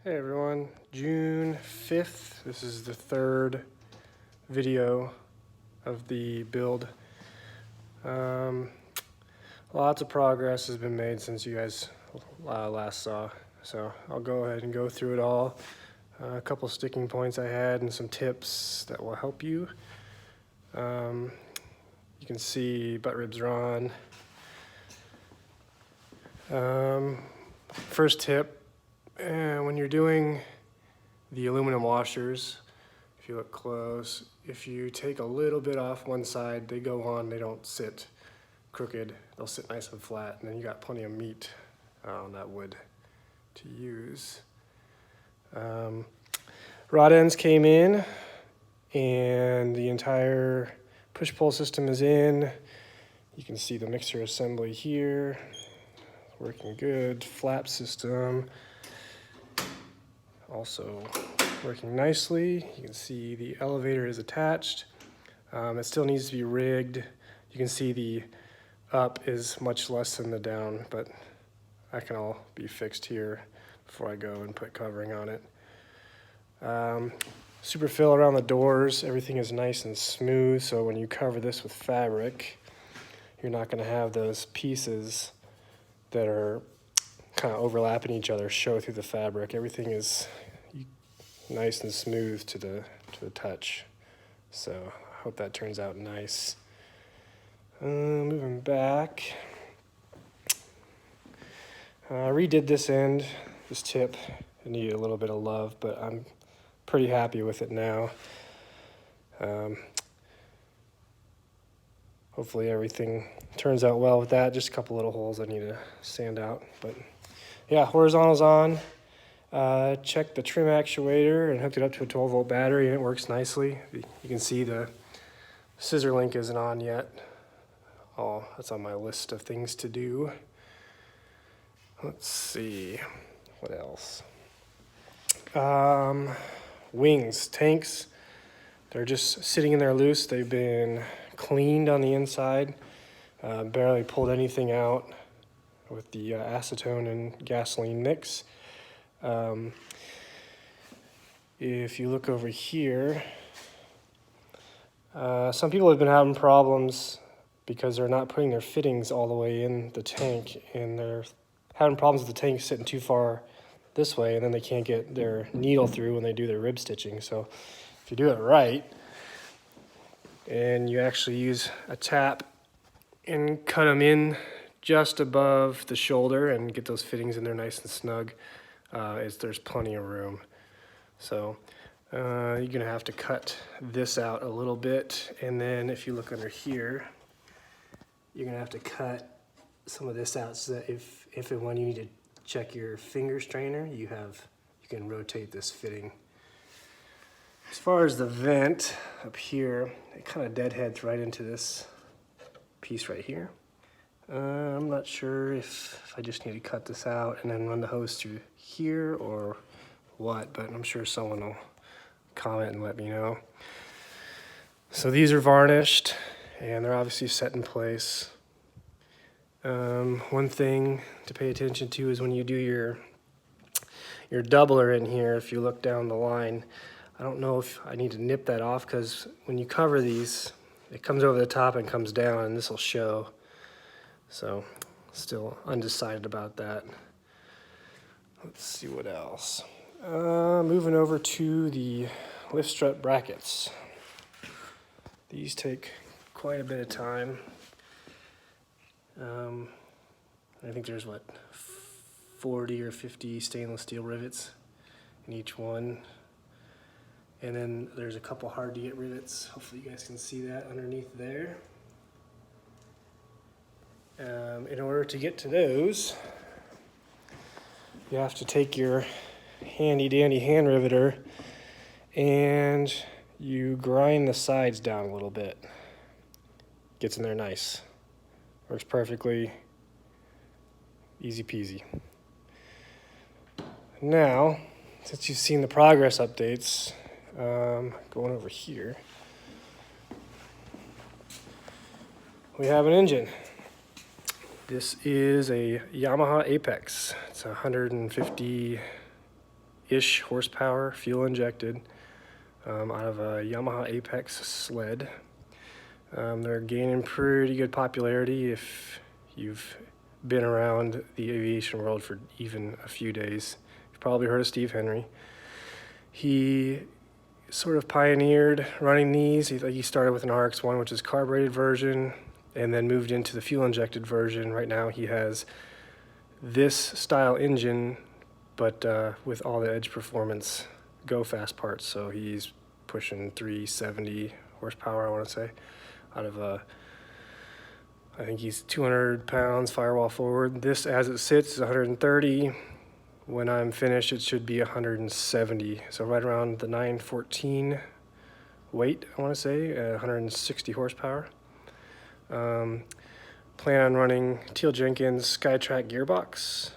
Hey everyone, June 5th. This is the third video of the build. Lots of progress has been made since you guys last saw, so I'll go ahead and go through it all. A couple sticking points I had and some tips that will help you. You can see butt ribs are on. First tip, when you're doing the aluminum washers, if you look close, if you take a little bit off one side, they go on, they don't sit crooked, they'll sit nice and flat, and then you got plenty of meat on that wood to use. Rod ends came in, and the entire push-pull system is in. You can see the mixer assembly here, working good. Flap system also working nicely. You can see the elevator is attached. It still needs to be rigged. You can see the up is much less than the down, but that can all be fixed here before I go and put covering on it. Super fill around the doors. Everything is nice and smooth, so when you cover this with fabric, you're not going to have those pieces that are kind of overlapping each other show through the fabric. Everything is nice and smooth to the touch. So I hope that turns out nice. Moving back. Redid this end, this tip. It needed a little bit of love, but I'm pretty happy with it now. Hopefully everything turns out well with that. Just a couple little holes I need to sand out. But yeah, horizontal's on. Checked the trim actuator and hooked it up to a 12-volt battery, and it works nicely. You can see the scissor link isn't on yet. Oh, that's on my list of things to do. Let's see, what else? Wings, tanks, they're just sitting in there loose. They've been cleaned on the inside, barely pulled anything out with the acetone and gasoline mix. If you look over here, some people have been having problems because they're not putting their fittings all the way in the tank, and they're having problems with the tank sitting too far this way, and then they can't get their needle through when they do their rib stitching. So if you do it right, and you actually use a tap and cut them in just above the shoulder and get those fittings in there nice and snug, there's plenty of room. So you're gonna have to cut this out a little bit, and then if you look under here, you're gonna have to cut some of this out so that if and when you need to check your finger strainer, you can rotate this fitting. As far as the vent up here, it kind of deadheads right into this piece right here. I'm not sure if I just need to cut this out and then run the hose through here or what, but I'm sure someone will comment and let me know. So these are varnished and they're obviously set in place. One thing to pay attention to is when you do your doubler in here, if you look down the line, I don't know if I need to nip that off, because when you cover these, it comes over the top and comes down, and this will show. So still undecided about that. Let's see what else. Moving over to the lift strut brackets. These take quite a bit of time. I think there's 40 or 50 stainless steel rivets in each one. And then there's a couple hard to get rivets. Hopefully you guys can see that underneath there. In order to get to those, you have to take your handy dandy hand riveter and you grind the sides down a little bit. Gets in there nice. Works perfectly. Easy peasy. Now, since you've seen the progress updates, going over here, we have an engine. This is a Yamaha Apex. It's a 150 130-ish horsepower, fuel injected, out of a Yamaha Apex sled. They're gaining pretty good popularity if you've been around the aviation world for even a few days. You've probably heard of Steve Henry. He sort of pioneered running these. He started with an RX-1, which is carbureted version, and then moved into the fuel injected version. Right now he has this style engine, but with all the Edge Performance Go Fast parts. So he's pushing 370 horsepower, I want to say, out of a, I think he's 200 pounds firewall forward. This, as it sits, is 130. When I'm finished, it should be 170. So right around the 914 weight, I want to say, 160 horsepower. Plan on running Teal Jenkins Skytrack gearbox.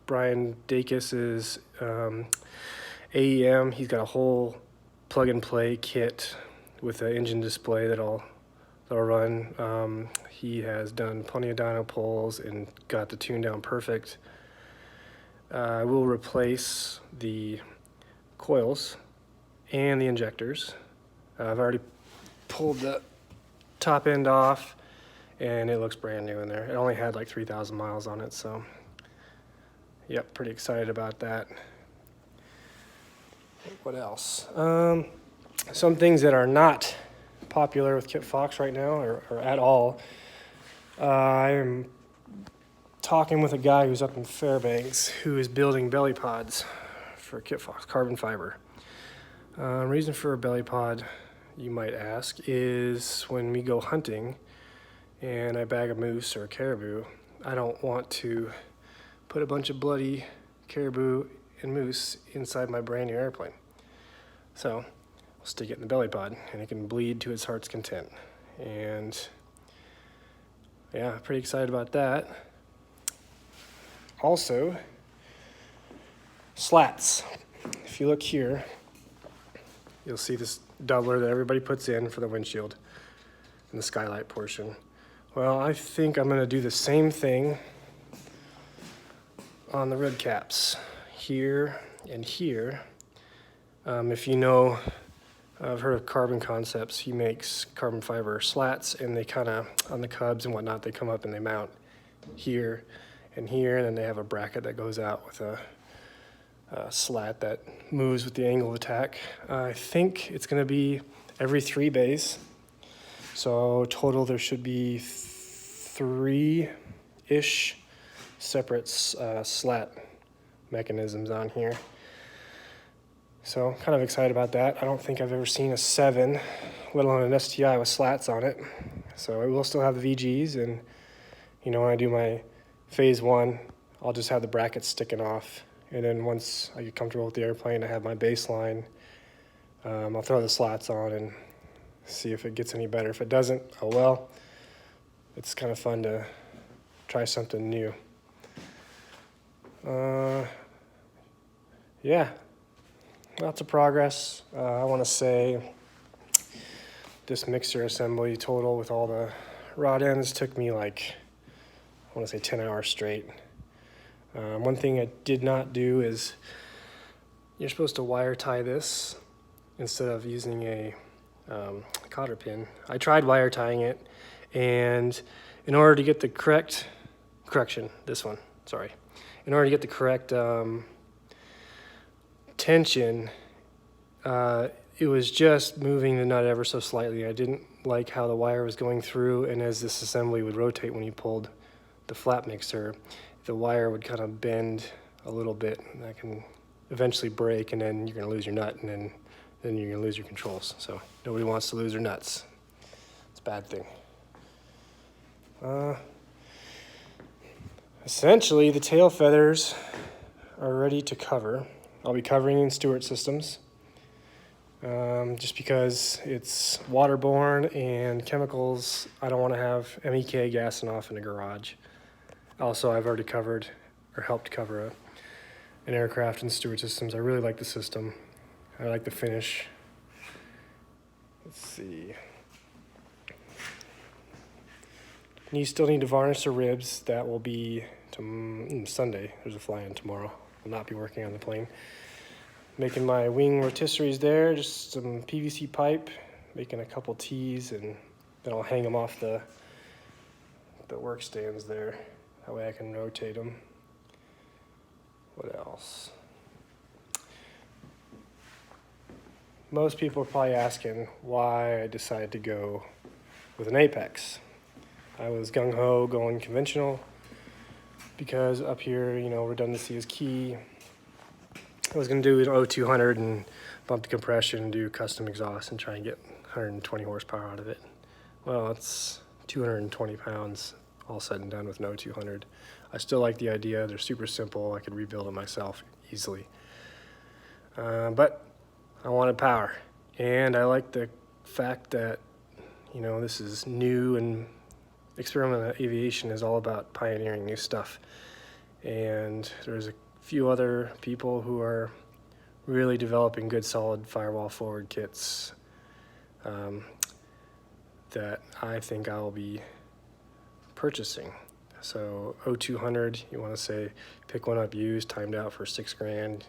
Brian Dacus is AEM. He's got a whole plug-and-play kit with an engine display that'll run. He has done plenty of dyno pulls and got the tune down perfect. I will replace the coils and the injectors. I've already pulled the top end off, and it looks brand new in there. It only had like 3,000 miles on it, so yep, pretty excited about that. What else? Some things that are not popular with Kitfox right now, or at all. I'm talking with a guy who's up in Fairbanks who is building belly pods for Kitfox, carbon fiber. Reason for a belly pod, you might ask, is when we go hunting and I bag a moose or a caribou, I don't want to put a bunch of bloody caribou and moose inside my brand new airplane. So I'll stick it in the belly pod and it can bleed to its heart's content. And yeah, pretty excited about that. Also, slats. If you look here, you'll see this doubler that everybody puts in for the windshield and the skylight portion. Well, I think I'm going to do the same thing on the red caps here and here. If you know, I've heard of Carbon Concepts. He makes carbon fiber slats, and they kind of, on the Cubs and whatnot, they come up and they mount here and here, and then they have a bracket that goes out with a slat that moves with the angle of attack. I think it's going to be every 3 bays. So total there should be 3-ish separate slat mechanisms on here. So kind of excited about that. I don't think I've ever seen a 7, let alone an STi with slats on it. So it will still have the VGs, and you know, when I do my phase 1, I'll just have the brackets sticking off. And then once I get comfortable with the airplane, I have my baseline. I'll throw the slats on and see if it gets any better. If it doesn't, oh well. It's kind of fun to try something new. Yeah, lots of progress. I want to say this mixer assembly total with all the rod ends took me like, I want to say 10 hours straight. One thing I did not do is you're supposed to wire tie this instead of using a cotter pin. I tried wire tying it, and in order to get the correct tension, it was just moving the nut ever so slightly. I didn't like how the wire was going through, and as this assembly would rotate when you pulled the flap mixer, the wire would kind of bend a little bit, and that can eventually break, and then you're going to lose your nut, and then you're going to lose your controls. So nobody wants to lose their nuts. It's a bad thing. Essentially, the tail feathers are ready to cover. I'll be covering in Stewart systems, just because it's waterborne and chemicals. I don't want to have MEK gassing off in a garage. Also, I've already covered or helped cover an aircraft in Stewart systems. I really like the system. I like the finish. Let's see. You still need to varnish the ribs. That will be Sunday. There's a fly-in tomorrow. will not be working on the plane. Making my wing rotisseries there, just some PVC pipe, making a couple tees, and then I'll hang them off the work stands there. That way I can rotate them. What else? Most people are probably asking why I decided to go with an Apex. I was gung-ho going conventional because up here, you know, redundancy is key. I was going to do an 0200 and bump the compression and do custom exhaust and try and get 120 horsepower out of it. Well, it's 220 pounds all said and done with no 200. I still like the idea. They're super simple. I could rebuild it myself easily. But I wanted power. And I like the fact that, you know, this is new, and experimental aviation is all about pioneering new stuff. And there's a few other people who are really developing good solid firewall forward kits that I think I'll be purchasing. So 0200, you want to say pick one up used, timed out for $6,000,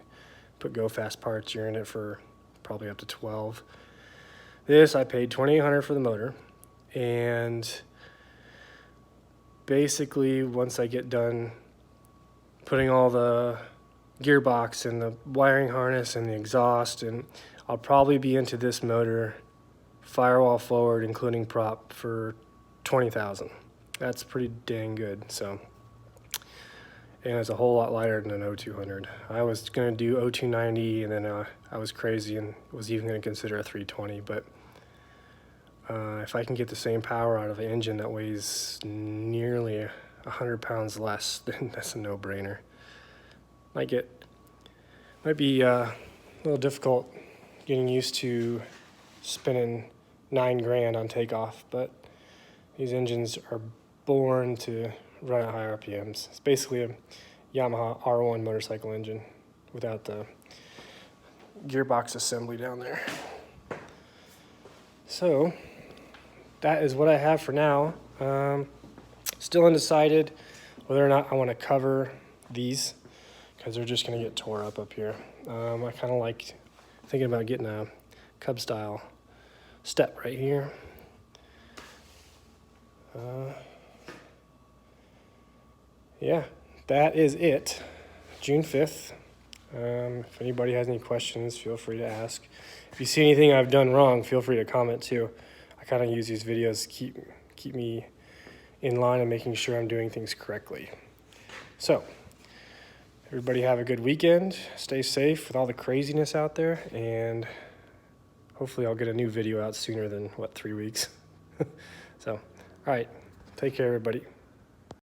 put go fast parts, you're in it for probably up to 12. This I paid $2,800 for the motor, and basically once I get done putting all the gearbox and the wiring harness and the exhaust, and I'll probably be into this motor firewall forward including prop for $20,000. That's pretty dang good. So, and it's a whole lot lighter than an 0200. I was going to do 0290, and then I was crazy and was even going to consider a 320, but if I can get the same power out of an engine that weighs nearly 100 pounds less, then that's a no-brainer. Might be a little difficult getting used to spinning $9,000 on takeoff, but these engines are born to run at high RPMs. It's basically a Yamaha R1 motorcycle engine without the gearbox assembly down there. So that is what I have for now. Still undecided whether or not I want to cover these, because they're just going to get tore up here. I kind of like thinking about getting a Cub style step right here. Yeah, that is it. June 5th. If anybody has any questions, feel free to ask. If you see anything I've done wrong, feel free to comment too. I kind of use these videos to keep me in line and making sure I'm doing things correctly. So, everybody have a good weekend. Stay safe with all the craziness out there, and hopefully I'll get a new video out sooner than, 3 weeks? So, all right. Take care, everybody.